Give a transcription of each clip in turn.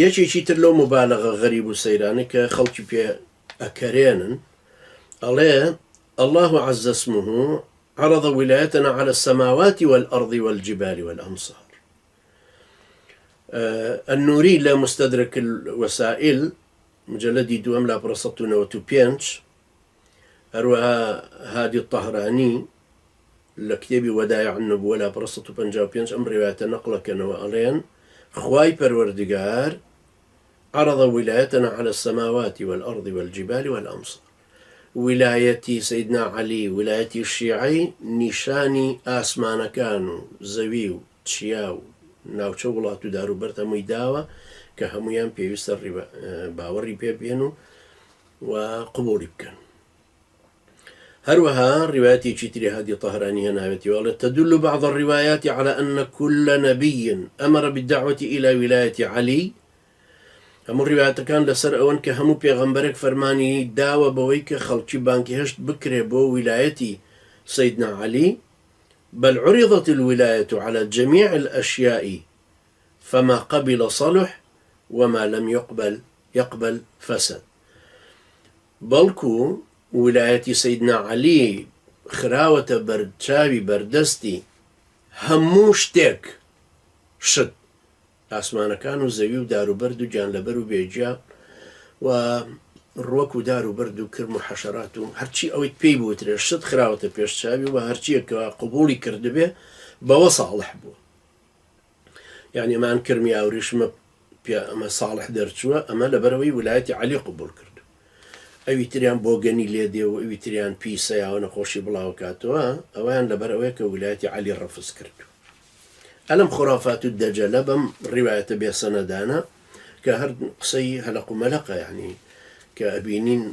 یەکێکی تر لەو مبالغە غەریب و سەیرانە کە خەڵکی پێ ئەکەرێنن ئەڵێ الله عز اسمه عرض ولايتنا على السماوات والأرض والجبال والأمصار. النوري لمستدرك الوسائل مجلدي دوام لا برصتنا وتوبينش أروها هادي الطهراني لكتابي ودائع النبوة لا برصتو بنجاو بينش أم رواية نقلة كنوالين خواي پروردگار عرض ولايتنا على السماوات والأرض والجبال والأمصار. ولايتي سيدنا علي ولايتي الشيعي نشاني آسمان كانوا زويو تشياو ناوچە وڵات و داروبەر هەمووی داوە کە هەمویان پێویستە باوەڕی پێ بێن و قبوڵی بکەن. هەروەها ڕوايەتێکی تری هادی طهراني هەناوێتی وڵێ تدل بعض الروايات على أن كل نبي أمر بالدعوة إلى ولاية علي. هەموو ڕوايەتەکان لەسەر ئەوەن کە هەموو پێغەمبەرێک فەرمانی داوە بەوەی کە خەڵکی بانکی هەشت بکرێ بۆ ویلایەتی سيدنا علي. بل عرضت الولاية على جميع الأشياء فما قبل صلح وما لم يقبل فسد. بەڵکو ولاية سيدنا علي خراوة بەرچاوی بەردەستی هەموو شتێک شت ئاسمانەکان و زەوی و داروبەرد و گیانلەبەر و بێجیا و ڕوەک و داروبەرد و کرم و حەشەرات و هەرچی ئەوەی پێی بوترێ شت خراوەتە پێشچاوی و هەرچیەکە قبوڵی کردبێ بەوە ساڵح بووە. یعنی ئەمان کرمی ئاوریشمە ئەمە ساڵح دەرچووە ئەمە لەبەرەوەی ویلایەتی عەلی قبوڵ کرد. ئەوی تریان بۆگەنی لێدێ و ئەوی تریان پیسەیاوە نەخۆشی بڵاو کاتەوە ئەویان لەبەرەوەی کە ویلایەتی عەلی ڕەفز کرد. ئەلەم خرافات و دەجەلە بەم ڕیوایەتە بێسەنەدانە کە هەر قسەی هەلق و مەلەقە یعنی کە ئەبینین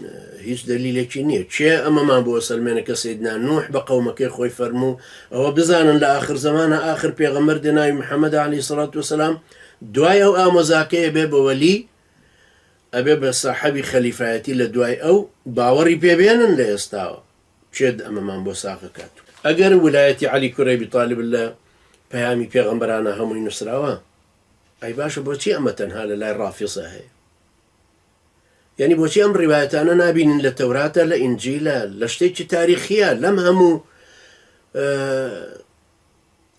هیچ دلیلێکی نییە. چێ ئەمەمان بۆ سەلمێنە کە سەیدنا نوح بە قەومەکەی خۆی فەرموو ئەوە بزانن لە آخر زەمانە آخر پێغەمبەر دێناوی محەممەد عەلەیهی سەڵات وسەلام دوای ئەو ئامۆزاکەیە بێ بە وەلی ئەبێ بە ساحەبی خەلیفایەتی لە دوای ئەو باوەڕی پێبێنن لە ئێستاوە. چێت ئەمەمان بۆ ساغە کات. ئەگەر ویلایەتی عەلی کوڕی ئەبی تاڵیب لە پەیامی پێغەمبەرانە هەمووی نووسراوە ئەی باشە بۆچی ئەمە تەنها لە لای ڕافیزە هەیە؟ یعنی بۆچی ئەم ڕیوایەتانە نابینن لە تەوراتە لە ئینجیلە لە شتێکی تاریخیە لەم هەموو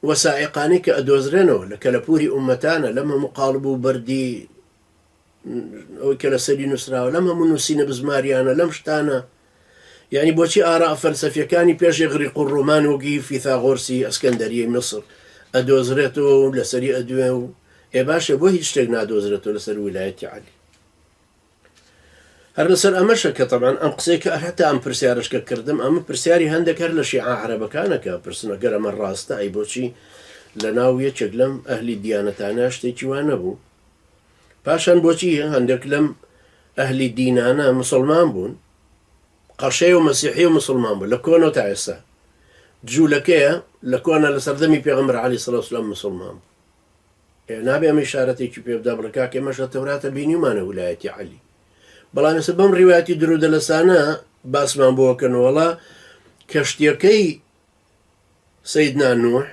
وەسائقانی کە ئەدۆزرێنەوە لە کەلەپوری ئومەتانە لەم هەموو قاڵب و بەردی ئەوەی کە لە سەری نووسراوە لەم هەموو نووسینە بزماریانە لەم شتانە. یعنی بۆچی ئارا فەلسەفیەکانی پێش ئیغریق و ڕۆمان وەگی فیثاغۆرسی ئەسکەندەریەی مەسر ئەدۆزرێتەوە و لەسەری ئەدوێ و ئێ باشە بۆ هیچ شتێک نادۆزرێتەوە لەسەر ویلایەتی عەلی. هەر لەسەر ئەمەشە کە تەبعاً ئەم قسەی کە هەتا ئەم پرسیارشکە کردم ئەمە پرسیاری هەندێک هەر لە شیعە عەرەبەکانەکە پرسنەگەر ئەمە ڕاستە ئەی بۆچی لە ناو یەکێک لەم ئەهلی دیانەتانە شتێکی وان نەبوو. پاشان بۆچی هەندێک لەم ئەهلی دینانە مسلمان بوون قەشەی و مەسیحی و مسلمان بوون لە کۆنە تا ئێستا جوولەکەیە لە کۆنە لە سەردەمی پێغەمبەر عەلەیهی سەڵات وسەلام مسلمان بوو. نابێ ئەمە ئیشارەتێکی پێ بدا بڵێ کاکە ئێمەش لە تەوراتە بینیمانە ویلایەتی عەلی. بەڵام ئێستا بەم ڕیوایەتی درودەلەسانە باسمان بۆکەنەوەڵا کەشتیەکەی سەیدنا نوح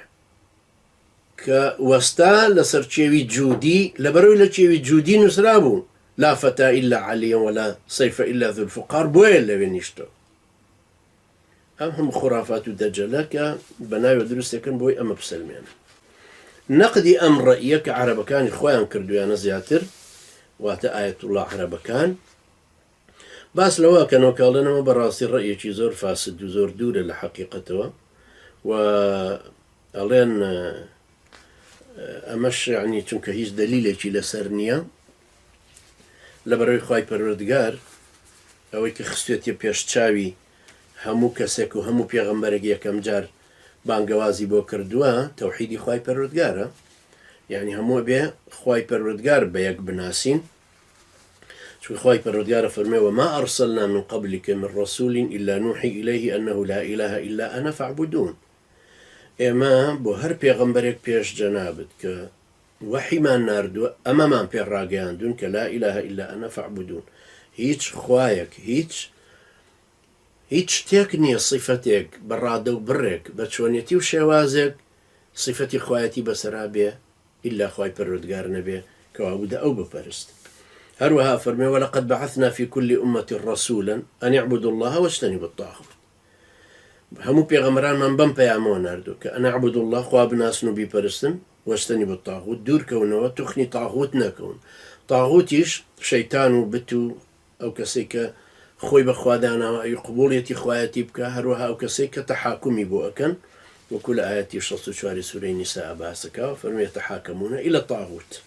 کە وەستا لەسەر چێوی جوودی لەبەرەوەی لە چێوی جوودی نووسرا بوو لا فتى إلا علي ولا سيف إلا ذو الفقار بويا لوي نيشتو. هم خرافات دجلة كا بناوي دروس يكن بوي أما بسلمين. نقدي أم رأيك عرب كان إخوان كردو يا نزياتر وات آية الله عرب كان بس لو كانوا قالنا ما براسي الرأي شي زور فاسد وزور دور لحقيقته و ألين أمش يعني چونك هيش دليل شي لسرنيا لەبەرەوەی خوای پەروەردگار ئەوەی کە خستێتی پێشچاوی هەموو کەسێک و هەموو پێغەمبەرێک یەکەم جار بانگەوازی بۆ کردووە تەوحیدی خوای پەروەردگارە. یعنی هەموو بێ خوای پەروەردگار بە یەک بناسین چون خوای پەروەردگارە فەرمێ وما أرسلنا من قبلك من رسول إلا نوحي إليه أنه لا إله إلا أنا فاعبدون. ئێمە بۆ هەر پێغەمبەرێک پێش جەنابەت کە وحیمان ناردووە ئەمەمان پێ ڕاگەیاندون کە لا إله إلا أنا فاعبدون. هیچ خوایەک هیچ شتێک نییە صیفەتێک بەڕادە و بڕێک بە چۆنیەتی و شێوازێک صیفەتی خوایەتی بەسەرا بێ ئیلا خوای پەروەردگار نەبێ كوابد أو بفرست. هروها فرمي ولقد بعثنا في كل أمة رسولا أن يعبدوا الله واجتنبوا الطاغوت. همو پیغمبران من بم پیامون نردو که أن اعبدوا الله خواب ناس نبي پرستن واجتنبوا الطاغوت دور كونه تخني طاغوت نكون. طاغوتيش شيطان وبتو أو كسيك خوي بخوادانا أي قبوليتي خواتي بك هروها أو كسيك تحاكمي بوأكن. وكل آياتي 64 سورة النساء باسكا فرمي يتحاكمون إلى الطاغوت.